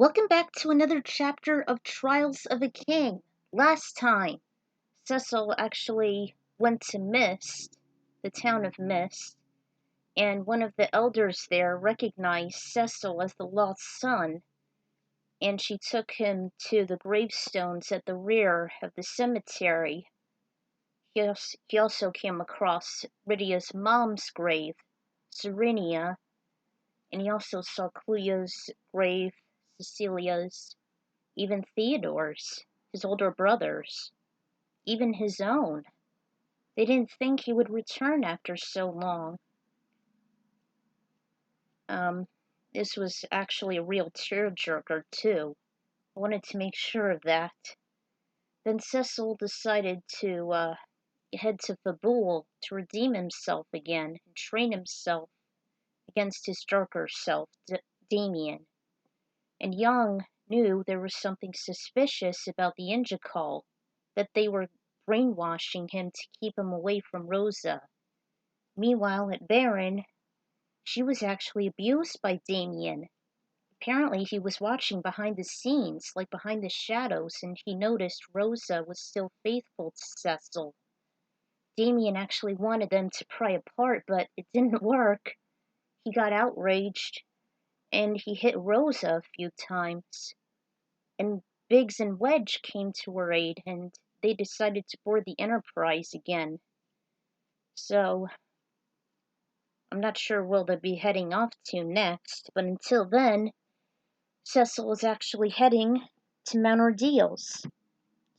Welcome back to another chapter of Trials of a King. Last time, Cecil actually went to Mist, the town of Mist, and one of the elders there recognized Cecil as the lost son, and she took him to the gravestones at the rear of the cemetery. He also came across Rydia's mom's grave, Serenia, and he also saw Cleo's grave, Cecilia's, even Theodore's, his older brother's, even his own. They didn't think he would return after so long. This was actually a real tearjerker, too. I wanted to make sure of that. Then Cecil decided to head to Fabul to redeem himself again and train himself against his darker self, Damien. And Young knew there was something suspicious about the Injikal, that they were brainwashing him to keep him away from Rosa. Meanwhile, at Baron, she was actually abused by Damien. Apparently, he was watching behind the scenes, like behind the shadows, and he noticed Rosa was still faithful to Cecil. Damien actually wanted them to pry apart, but it didn't work. He got outraged, and he hit Rosa a few times. And Biggs and Wedge came to her aid, and they decided to board the Enterprise again. So, I'm not sure where they'll be heading off to next, but until then, Cecil is actually heading to Mount Ordeals.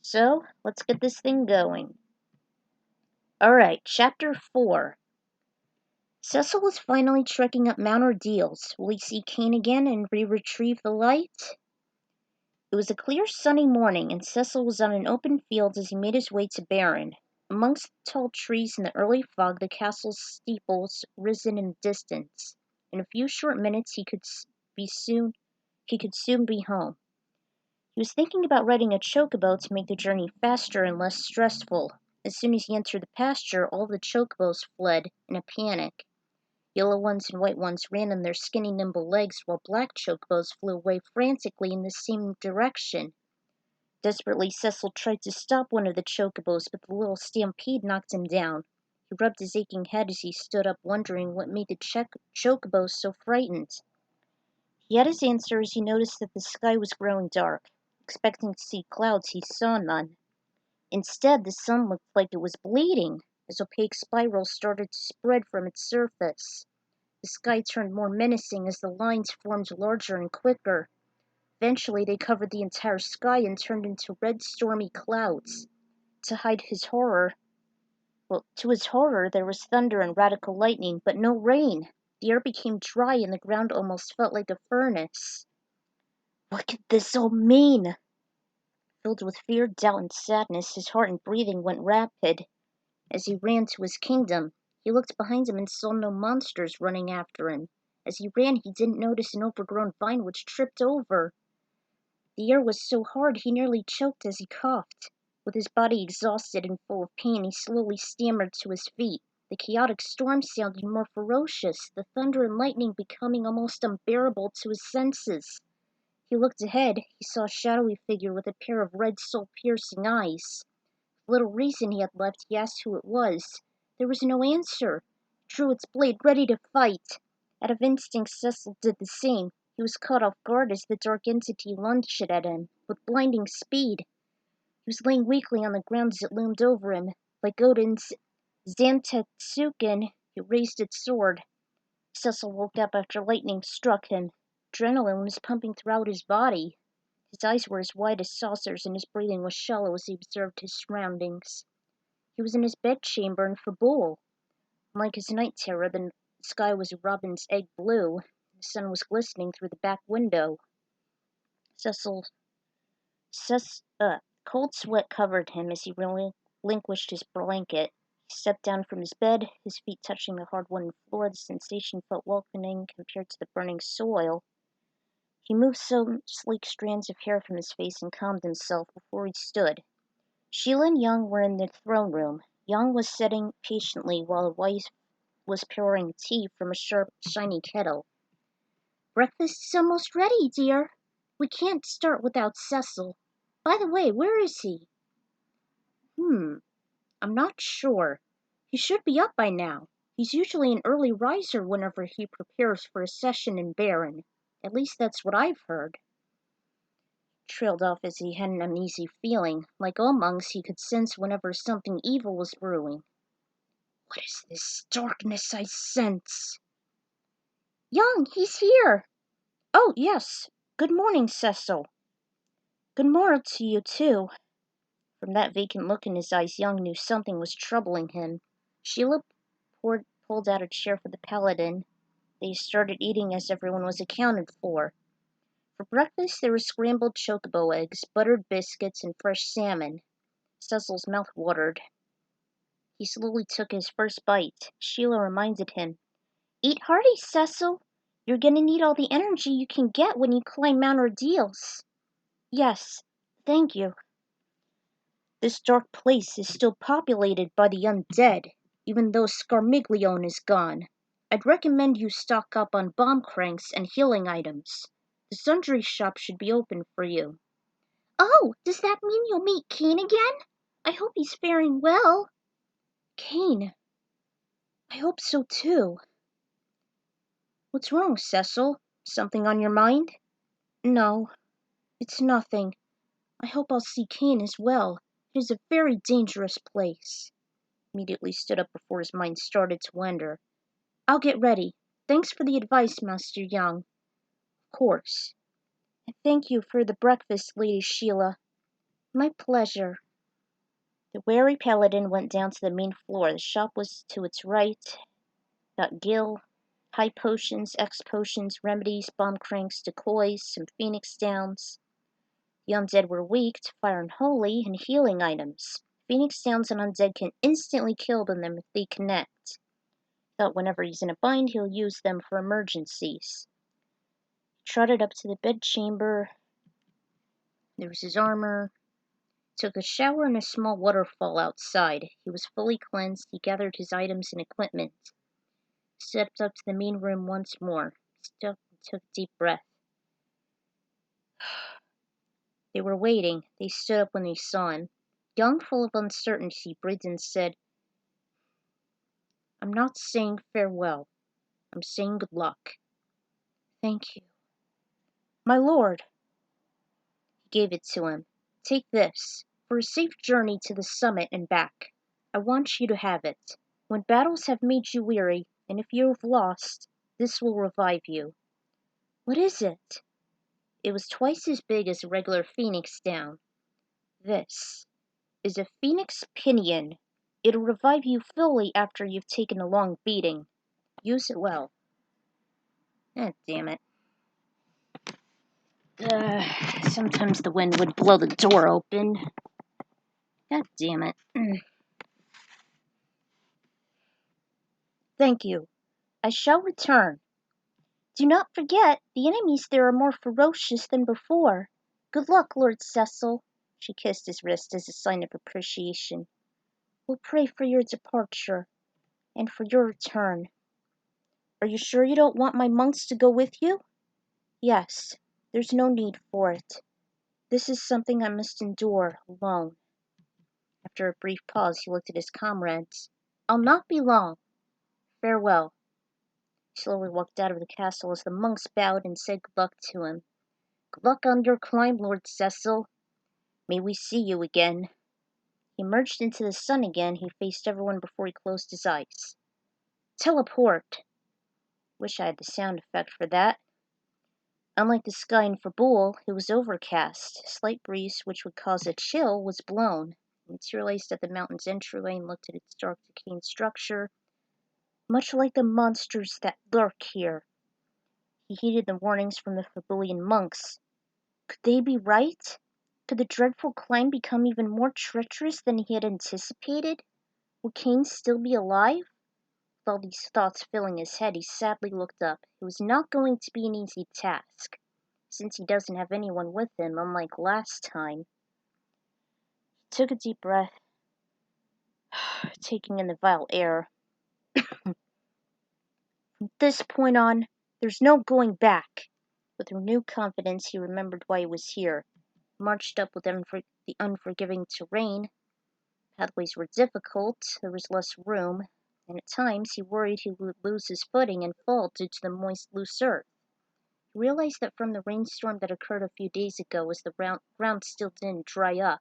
So, let's get this thing going. Alright, Chapter 4. Cecil is finally trekking up Mount Ordeals. Will he see Kane again and retrieve the light? It was a clear sunny morning, and Cecil was on an open field as he made his way to Baron. Amongst the tall trees in the early fog, the castle's steeples risen in the distance. In a few short minutes he could soon be home. He was thinking about riding a chocobo to make the journey faster and less stressful. As soon as he entered the pasture, all the chocobos fled in a panic. Yellow ones and white ones ran on their skinny, nimble legs, while black chocobos flew away frantically in the same direction. Desperately, Cecil tried to stop one of the chocobos, but the little stampede knocked him down. He rubbed his aching head as he stood up, wondering what made the chocobos so frightened. He had his answer as he noticed that the sky was growing dark. Expecting to see clouds, he saw none. Instead, the sun looked like it was bleeding, as opaque spirals started to spread from its surface. The sky turned more menacing as the lines formed larger and quicker. Eventually, they covered the entire sky and turned into red, stormy clouds. To his horror, there was thunder and radical lightning, but no rain. The air became dry and the ground almost felt like a furnace. What could this all mean? Filled with fear, doubt, and sadness, his heart and breathing went rapid. As he ran to his kingdom, he looked behind him and saw no monsters running after him. As he ran, he didn't notice an overgrown vine which tripped over. The air was so hard he nearly choked as he coughed. With his body exhausted and full of pain, he slowly stammered to his feet. The chaotic storm sounded more ferocious, the thunder and lightning becoming almost unbearable to his senses. He looked ahead. He saw a shadowy figure with a pair of red, soul-piercing eyes. For little reason he had left, he asked who it was. There was no answer. He drew its blade, ready to fight. Out of instinct, Cecil did the same. He was caught off guard as the dark entity lunged at him, with blinding speed. He was laying weakly on the ground as it loomed over him. Like Odin's Zantetsuken, it raised its sword. Cecil woke up after lightning struck him. Adrenaline was pumping throughout his body. His eyes were as wide as saucers and his breathing was shallow as he observed his surroundings. He was in his bedchamber in Fabul. Unlike his night terror, the sky was a robin's egg blue. The sun was glistening through the back window. Cold sweat covered him as he relinquished his blanket. He stepped down from his bed, his feet touching the hard wooden floor. The sensation felt welcoming compared to the burning soil. He moved some sleek strands of hair from his face and calmed himself before he stood. Sheila and Young were in the throne room. Young was sitting patiently while the wife was pouring tea from a sharp, shiny kettle. "Breakfast is almost ready, dear," We can't start without Cecil. By the way, where is he? I'm not sure. He should be up by now. He's usually an early riser whenever he prepares for a session in Baron. At least that's what I've heard. Trailed off as he had an uneasy feeling. Like all monks, he could sense whenever something evil was brewing. What is this darkness I sense? Young, he's here! Oh, yes. Good morning, Cecil. Good morrow to you, too. From that vacant look in his eyes, Young knew something was troubling him. Sheila pulled out a chair for the paladin. They started eating as everyone was accounted for. For breakfast, there were scrambled chocobo eggs, buttered biscuits, and fresh salmon. Cecil's mouth watered. He slowly took his first bite. Sheila reminded him, Eat hearty, Cecil. You're going to need all the energy you can get when you climb Mount Ordeals. Yes, thank you. This dark place is still populated by the undead, even though Scarmiglione is gone. I'd recommend you stock up on bomb cranks and healing items. The sundry shop should be open for you. Oh, does that mean you'll meet Kane again? I hope he's faring well. Kane? I hope so too. What's wrong, Cecil? Something on your mind? No, it's nothing. I hope I'll see Kane as well. It is a very dangerous place. Immediately stood up before his mind started to wander. I'll get ready. Thanks for the advice, Master Young. Of course. And thank you for the breakfast, Lady Sheila. My pleasure. The wary paladin went down to the main floor. The shop was to its right. Got gill, high potions, X potions, remedies, bomb cranks, decoys, some phoenix downs. The undead were weak to fire and holy and healing items. Phoenix downs an undead can instantly kill them if they connect. Thought whenever he's in a bind, he'll use them for emergencies. He trotted up to the bedchamber. There was his armor. Took a shower in a small waterfall outside. He was fully cleansed. He gathered his items and equipment. Stepped up to the main room once more. Took a deep breath. They were waiting. They stood up when they saw him. Young, full of uncertainty, breathed and said, I'm not saying farewell. I'm saying good luck. Thank you. My lord. He gave it to him. Take this. For a safe journey to the summit and back. I want you to have it. When battles have made you weary, and if you have lost, this will revive you. What is it? It was twice as big as a regular phoenix down. This is a phoenix pinion. It'll revive you fully after you've taken a long beating. Use it well. Damn it. Sometimes the wind would blow the door open. God damn it. Thank you. I shall return. Do not forget, the enemies there are more ferocious than before. Good luck, Lord Cecil. She kissed his wrist as a sign of appreciation. We'll pray for your departure, and for your return. Are you sure you don't want my monks to go with you? Yes, there's no need for it. This is something I must endure alone. After a brief pause, he looked at his comrades. I'll not be long. Farewell. He slowly walked out of the castle as the monks bowed and said good luck to him. Good luck on your climb, Lord Cecil. May we see you again. He emerged into the sun again. He faced everyone before he closed his eyes. Teleport. Wish I had the sound effect for that. Unlike the sky in Fabul, it was overcast. A slight breeze, which would cause a chill, was blown. He materialized at the mountain's entryway and looked at its dark, decaying structure, much like the monsters that lurk here. He heeded the warnings from the Fabulian monks. Could they be right? Could the dreadful climb become even more treacherous than he had anticipated? Would Kane still be alive? With all these thoughts filling his head, he sadly looked up. It was not going to be an easy task, since he doesn't have anyone with him, unlike last time. He took a deep breath, taking in the vile air. From this point on, there's no going back. With renewed confidence, he remembered why he was here. He marched up with the unforgiving terrain. Pathways were difficult, there was less room, and at times he worried he would lose his footing and fall due to the moist, loose earth. He realized that from the rainstorm that occurred a few days ago as the ground still didn't dry up.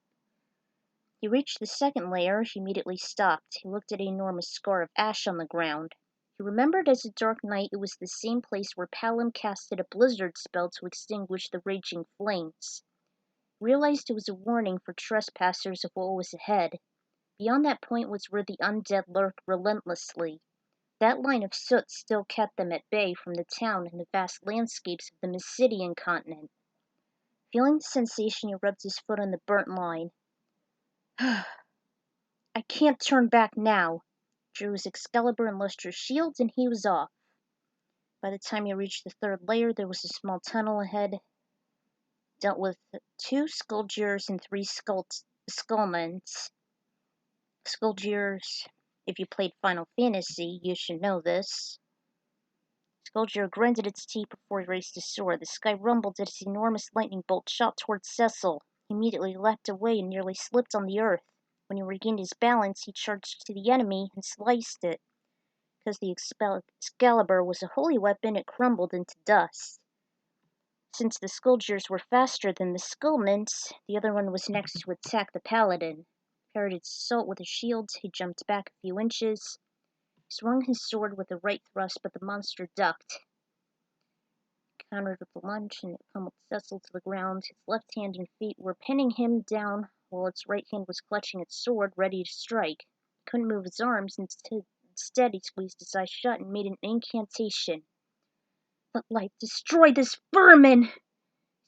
He reached the second layer, he immediately stopped. He looked at an enormous scar of ash on the ground. He remembered as a dark night it was the same place where Palom casted a blizzard spell to extinguish the raging flames. He realized it was a warning for trespassers of what was ahead. Beyond that point was where the undead lurked relentlessly. That line of soot still kept them at bay from the town and the vast landscapes of the Mysidian continent. Feeling the sensation, he rubbed his foot on the burnt line. I can't turn back now. Drew his Excalibur and lustrous shields, and he was off. By the time he reached the third layer, there was a small tunnel ahead. Dealt with 2 Skulltiers and 3 Skulnants. Skulltiers, if you played Final Fantasy, you should know this. Skulltier grinded its teeth before he raised his sword. The sky rumbled as his enormous lightning bolt shot towards Cecil. He immediately leapt away and nearly slipped on the earth. When he regained his balance, he charged to the enemy and sliced it. Because the Excalibur was a holy weapon, it crumbled into dust. Since the Skulltiers were faster than the Skulnants, the other one was next to attack the paladin. Parried its assault with his shield, he jumped back a few inches. He swung his sword with a right thrust, but the monster ducked. Countered with the lunge, and it pummeled Cecil to the ground. Its left hand and feet were pinning him down, while its right hand was clutching its sword, ready to strike. He couldn't move his arms, instead he squeezed his eyes shut and made an incantation. "Let light destroy this vermin!" he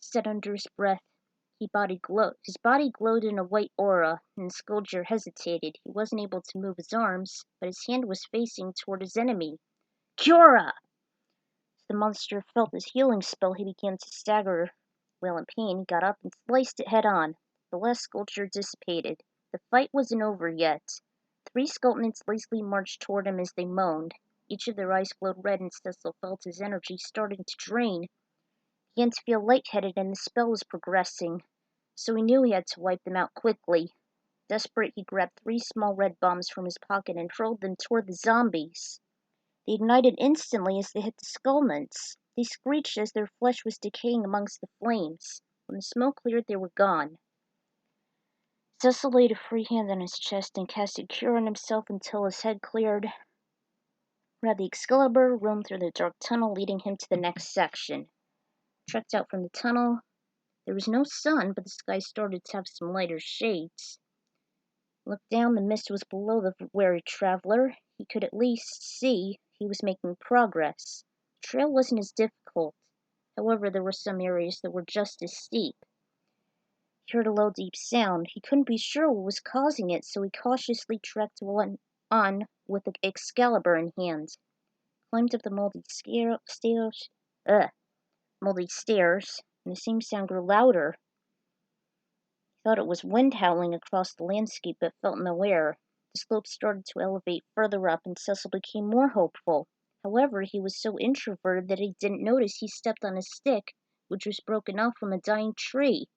said under his breath. His body glowed in a white aura, and Skulltier hesitated. He wasn't able to move his arms, but his hand was facing toward his enemy. "Cura!" As the monster felt his healing spell, he began to stagger. While in pain, he got up and sliced it head-on. The last Skulltier dissipated. The fight wasn't over yet. 3 Skulnants lazily marched toward him as they moaned. Each of their eyes glowed red, and Cecil felt his energy starting to drain. He began to feel lightheaded, and the spell was progressing, so he knew he had to wipe them out quickly. Desperate, he grabbed 3 small red bombs from his pocket and hurled them toward the zombies. They ignited instantly as they hit the Skulnants. They screeched as their flesh was decaying amongst the flames. When the smoke cleared, they were gone. Cecil laid a free hand on his chest and casted Cure on himself until his head cleared. Grabbed the Excalibur, roamed through the dark tunnel leading him to the next section. Trekked out from the tunnel. There was no sun, but the sky started to have some lighter shades. Looked down, the mist was below the wary traveler. He could at least see he was making progress. The trail wasn't as difficult. However, there were some areas that were just as steep. He heard a low, deep sound. He couldn't be sure what was causing it, so he cautiously trekked on with the Excalibur in hand. Climbed up the moldy stairs, and the same sound grew louder. He thought it was wind howling across the landscape, but felt no air. The slope started to elevate further up, and Cecil became more hopeful. However, he was so introverted that he didn't notice he stepped on a stick, which was broken off from a dying tree.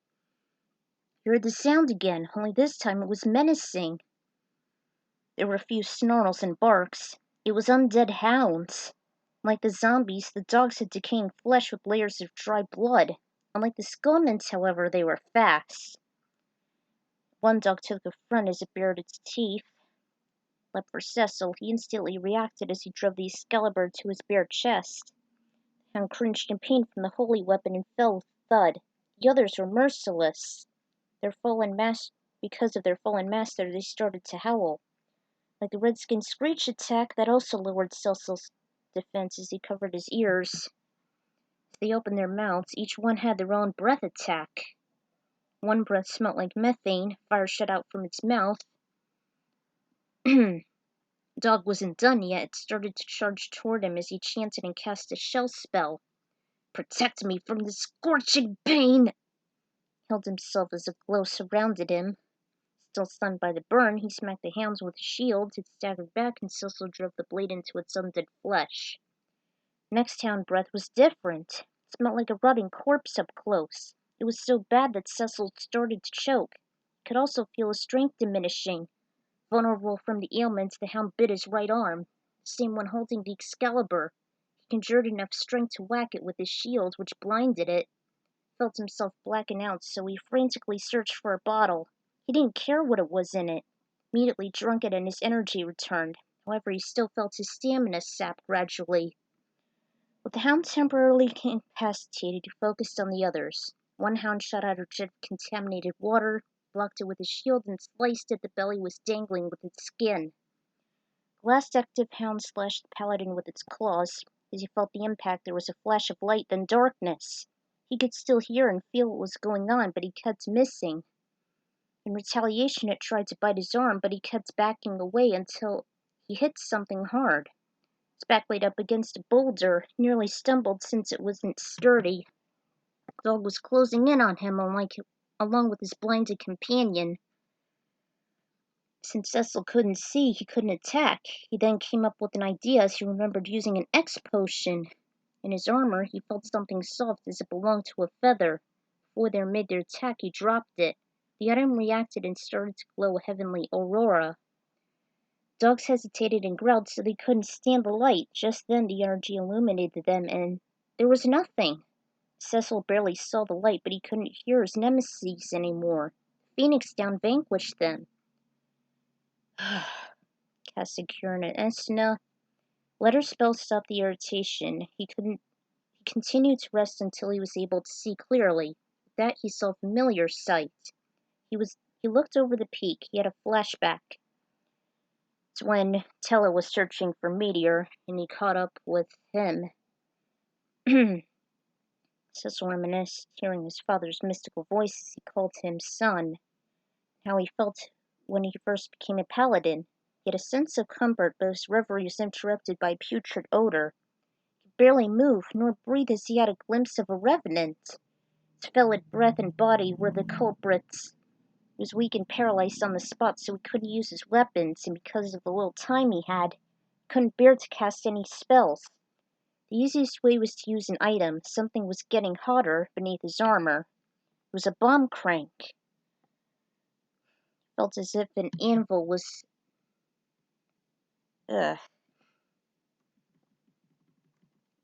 He heard the sound again, only this time it was menacing. There were a few snarls and barks. It was undead hounds. Like the zombies, the dogs had decaying flesh with layers of dry blood. Unlike the Skulnants, however, they were fast. One dog took the front as it bared its teeth. But for Cecil, he instantly reacted as he drove the Excalibur to his bare chest. The hound cringed in pain from the holy weapon and fell with a thud. The others were merciless. Because of their fallen master, they started to howl. Like the redskin screech attack, that also lowered Cecil's defense as he covered his ears. As they opened their mouths, each one had their own breath attack. One breath smelt like methane, fire shot out from its mouth. Dog wasn't done yet. It started to charge toward him as he chanted and cast a shell spell. "Protect me from the scorching pain!" He held himself as a glow surrounded him. Still stunned by the burn, he smacked the hounds with his shield. It staggered back, and Cecil drove the blade into its undead flesh. Next hound breath was different. smelled like a rotting corpse up close. It was so bad that Cecil started to choke. He could also feel his strength diminishing. Vulnerable from the ailment, the hound bit his right arm, the same one holding the Excalibur. He conjured enough strength to whack it with his shield, which blinded it. Felt himself blacken out, so he frantically searched for a bottle. He didn't care what it was in it. Immediately drunk it and his energy returned. However, he still felt his stamina sap gradually. With the hound temporarily incapacitated, he focused on the others. One hound shot out a jet of contaminated water, blocked it with his shield, and sliced at the belly was dangling with its skin. The last active hound slashed the paladin with its claws. As he felt the impact, there was a flash of light, then darkness. He could still hear and feel what was going on, but he kept missing. In retaliation, it tried to bite his arm, but he kept backing away until he hit something hard. His back laid up against a boulder, nearly stumbled since it wasn't sturdy. The dog was closing in on him, along with his blinded companion. Since Cecil couldn't see, he couldn't attack. He then came up with an idea as he remembered using an X potion. In his armor, he felt something soft as it belonged to a feather. Before they made their attack, he dropped it. The item reacted and started to glow a heavenly aurora. Dogs hesitated and growled so they couldn't stand the light. Just then the energy illuminated them and there was nothing. Cecil barely saw the light, but he couldn't hear his nemesis anymore. Phoenix down vanquished them. Casted Cure and Esna. Let her spell stop the irritation. He continued to rest until he was able to see clearly. With that he saw a familiar sight. He looked over the peak. He had a flashback. It's when Teller was searching for Meteor, and he caught up with him. Cecil reminisced, hearing his father's mystical voice as he called him son, how he felt when he first became a paladin. He had a sense of comfort, but his reverie was interrupted by a putrid odor. He could barely move, nor breathe as he had a glimpse of a revenant. His fetid breath and body were the culprits. He was weak and paralyzed on the spot, so he couldn't use his weapons, and because of the little time he had, he couldn't bear to cast any spells. The easiest way was to use an item. Something was getting hotter beneath his armor. It was a bomb crank. It felt as if an anvil was...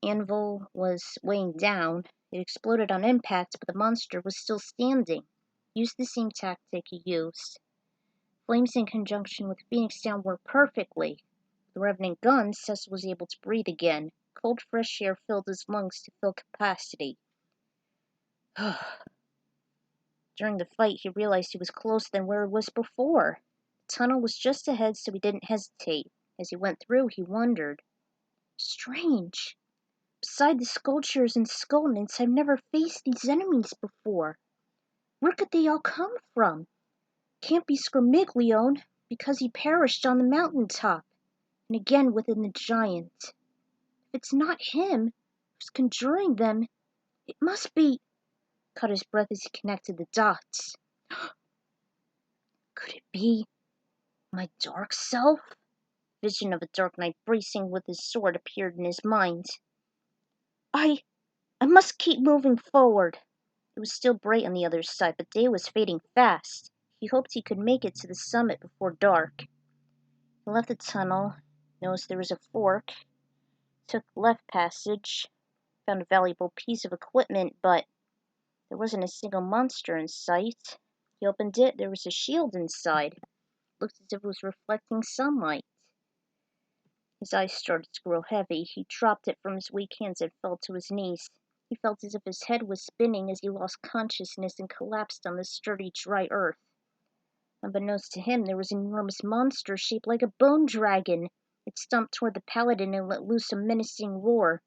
Anvil was weighing down. It exploded on impact, but the monster was still standing. He used the same tactic he used. Flames in conjunction with Phoenix Down worked perfectly. With the Revenant gun, Cecil was able to breathe again. Cold, fresh air filled his lungs to full capacity. During the fight, he realized he was closer than where he was before. The tunnel was just ahead, so he didn't hesitate. As he went through, he wondered. Strange. Beside the Skultiers and Skulnants, I've never faced these enemies before. Where could they all come from? Can't be Skrmiglione, because he perished on the mountaintop, and again within the giant. If it's not him who's conjuring them, it must be... Caught his breath as he connected the dots. Could it be my dark self? Vision of a dark knight bracing with his sword appeared in his mind. I must keep moving forward. It was still bright on the other side, but day was fading fast. He hoped he could make it to the summit before dark. He left the tunnel, noticed there was a fork, took the left passage, found a valuable piece of equipment, but there wasn't a single monster in sight. He opened it, there was a shield inside. It looked as if it was reflecting sunlight. His eyes started to grow heavy. He dropped it from his weak hands and fell to his knees. He felt as if his head was spinning as he lost consciousness and collapsed on the sturdy, dry earth. Unbeknownst to him, there was an enormous monster shaped like a bone dragon. It stomped toward the paladin and let loose a menacing roar.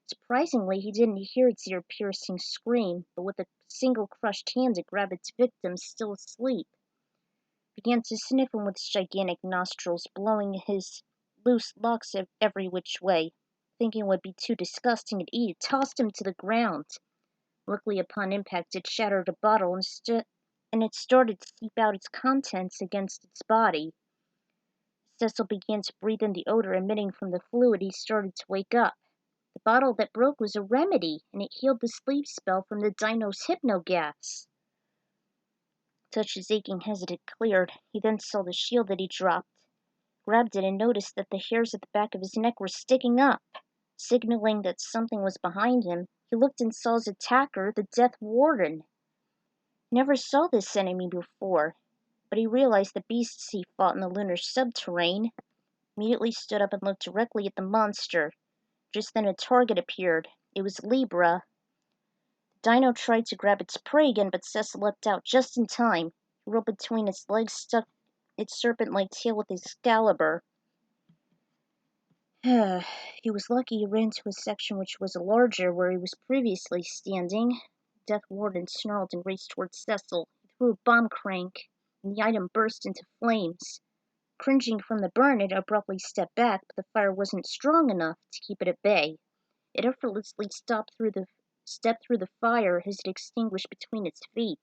Surprisingly, he didn't hear its ear-piercing scream, but with a single crushed hand it grabbed its victim still asleep. It began to sniff him with its gigantic nostrils, blowing his loose locks every which way. Thinking it would be too disgusting to eat, it tossed him to the ground. Luckily, upon impact, it shattered a bottle and it started to seep out its contents against its body. Cecil began to breathe in the odor emitting from the fluid. He started to wake up. The bottle that broke was a remedy, and it healed the sleep spell from the dino's hypnogas. Touched his aching head as it cleared. He then saw the shield that he dropped, grabbed it, and noticed that the hairs at the back of his neck were sticking up, signaling that something was behind him. He looked and saw his attacker, the Death Warden. Never saw this enemy before, but he realized the beasts he fought in the lunar subterrane. Immediately stood up and looked directly at the monster. Just then a target appeared. It was Libra. The dino tried to grab its prey again, but Cecil leapt out just in time. He rolled between its legs, stuck its serpent-like tail with Excalibur. He was lucky he ran to a section which was larger where he was previously standing. Death Warden snarled and raced towards Cecil. He threw a bomb crank, and the item burst into flames. Cringing from the burn, it abruptly stepped back, but the fire wasn't strong enough to keep it at bay. It effortlessly stepped through the fire as it extinguished between its feet.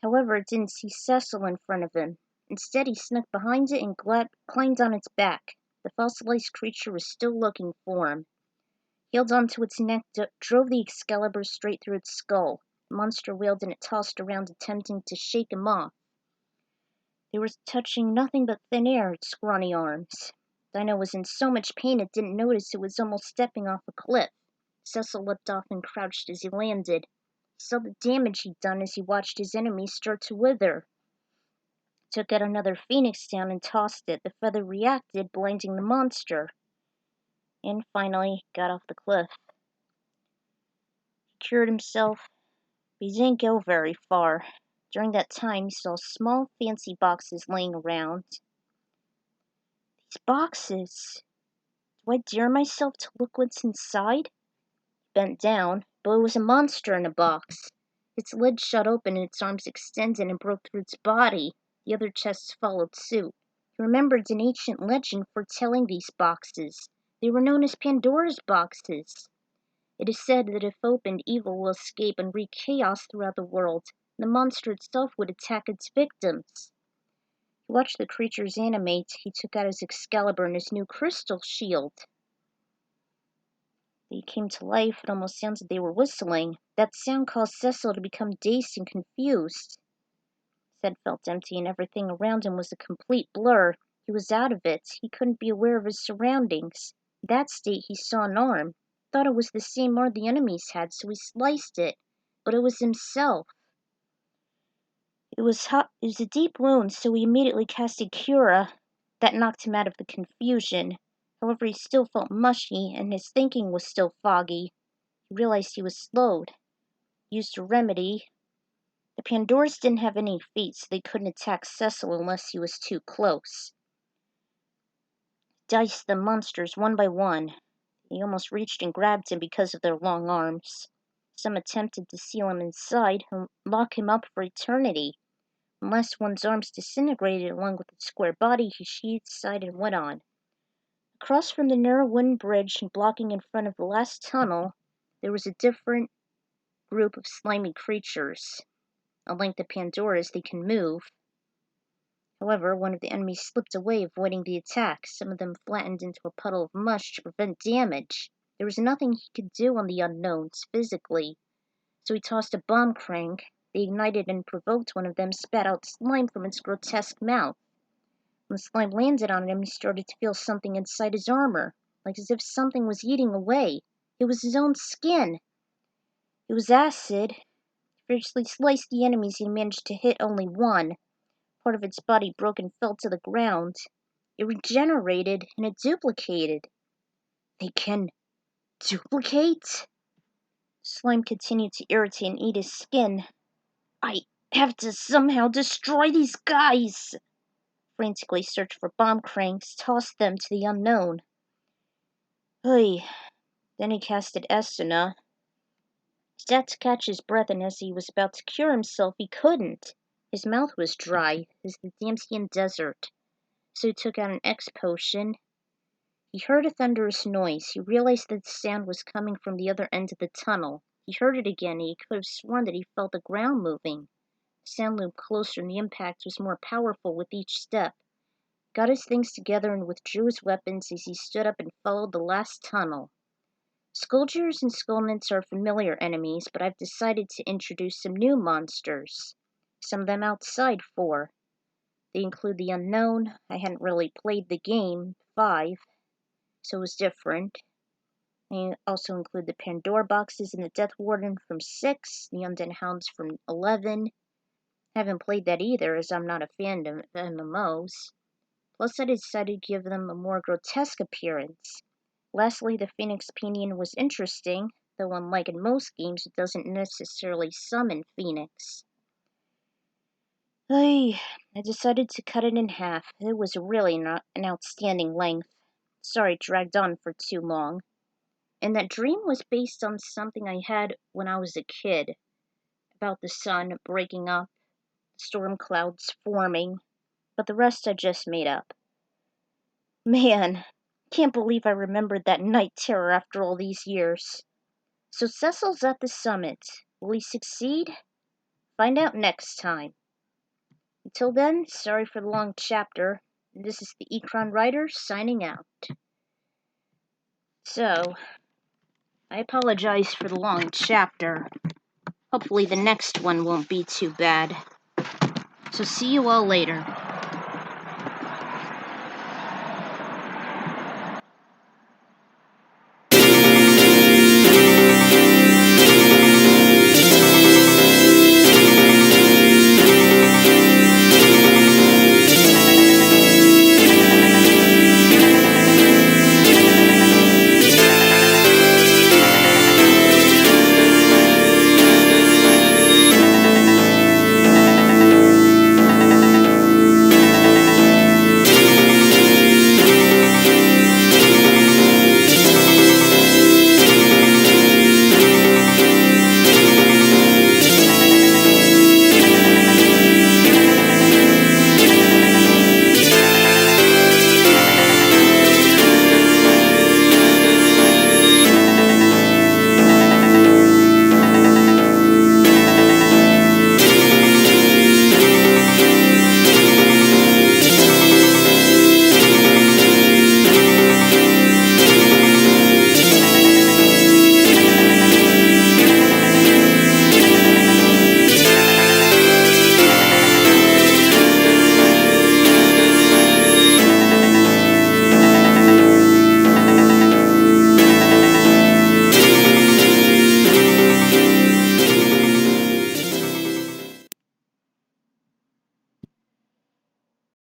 However, it didn't see Cecil in front of him. Instead, he snuck behind it and climbed on its back. The fossilized creature was still looking for him. He held onto its neck, drove the Excalibur straight through its skull. The monster wailed and it tossed around, attempting to shake him off. They were touching nothing but thin air, its scrawny arms. Dino was in so much pain it didn't notice it was almost stepping off a cliff. Cecil leapt off and crouched as he landed. He saw the damage he'd done as he watched his enemies start to wither. Took out another phoenix down and tossed it. The feather reacted, blinding the monster. And finally got off the cliff. He cured himself, but he didn't go very far. During that time, he saw small, fancy boxes laying around. These boxes! Do I dare myself to look what's inside? He bent down, but it was a monster in a box. Its lid shut open and its arms extended and broke through its body. The other chests followed suit. He remembered an ancient legend foretelling these boxes. They were known as Pandora's boxes. It is said that if opened, evil will escape and wreak chaos throughout the world. The monster itself would attack its victims. He watched the creatures animate. He took out his Excalibur and his new crystal shield. They came to life. It almost sounded they were whistling. That sound caused Cecil to become dazed and confused. His head felt empty and everything around him was a complete blur. He was out of it. He couldn't be aware of his surroundings. In that state, he saw an arm. Thought it was the same arm the enemies had, so he sliced it. But it was himself. It was a deep wound, so he immediately casted Cura. That knocked him out of the confusion. However, he still felt mushy, and his thinking was still foggy. He realized he was slowed. Used a remedy. The Pandoras didn't have any feet, so they couldn't attack Cecil unless he was too close. He diced the monsters one by one. He almost reached and grabbed him because of their long arms. Some attempted to seal him inside and lock him up for eternity. Unless one's arms disintegrated along with its square body, he sheathed aside and went on. Across from the narrow wooden bridge and blocking in front of the last tunnel, there was a different group of slimy creatures. Unlike the Pandoras, they can move. However, one of the enemies slipped away, avoiding the attack. Some of them flattened into a puddle of mush to prevent damage. There was nothing he could do on the unknowns, physically. So he tossed a bomb crank. They ignited and provoked one of them, spat out slime from its grotesque mouth. When the slime landed on him, he started to feel something inside his armor, like as if something was eating away. It was his own skin. It was acid. He fiercely sliced the enemies. He managed to hit only one. Part of its body broke and fell to the ground. It regenerated, and it duplicated. They can duplicate? Slime continued to irritate and eat his skin. I have to somehow destroy these guys! Frantically searched for bomb cranks, tossed them to the unknown. Hey. Then he casted Esuna. He had to catch his breath, and as he was about to cure himself, he couldn't. His mouth was dry, as the Damsian desert. So he took out an X potion. He heard a thunderous noise. He realized that the sound was coming from the other end of the tunnel. He heard it again, and he could have sworn that he felt the ground moving. The sound loomed closer, and the impact was more powerful with each step. Got his things together and withdrew his weapons as he stood up and followed the last tunnel. Skulltiers and Skulnants are familiar enemies, but I've decided to introduce some new monsters. Some of them outside 4. They include the Unknown. I hadn't really played the game, 5, so it was different. They also include the Pandora Boxes and the Death Warden from 6, the Undead Hounds from 11. Haven't played that either, as I'm not a fan of MMOs. Plus, I decided to give them a more grotesque appearance. Lastly, the Phoenix Pinion was interesting, though unlike in most games, it doesn't necessarily summon Phoenix. I decided to cut it in half. It was really not an outstanding length. Sorry it dragged on for too long. And that dream was based on something I had when I was a kid, about the sun breaking up, storm clouds forming, but the rest I just made up. Man, can't believe I remembered that night terror after all these years. So Cecil's at the summit. Will he succeed? Find out next time. Until then, sorry for the long chapter. This is the Ecron Writer signing out. So, I apologize for the long chapter. Hopefully the next one won't be too bad. So see you all later.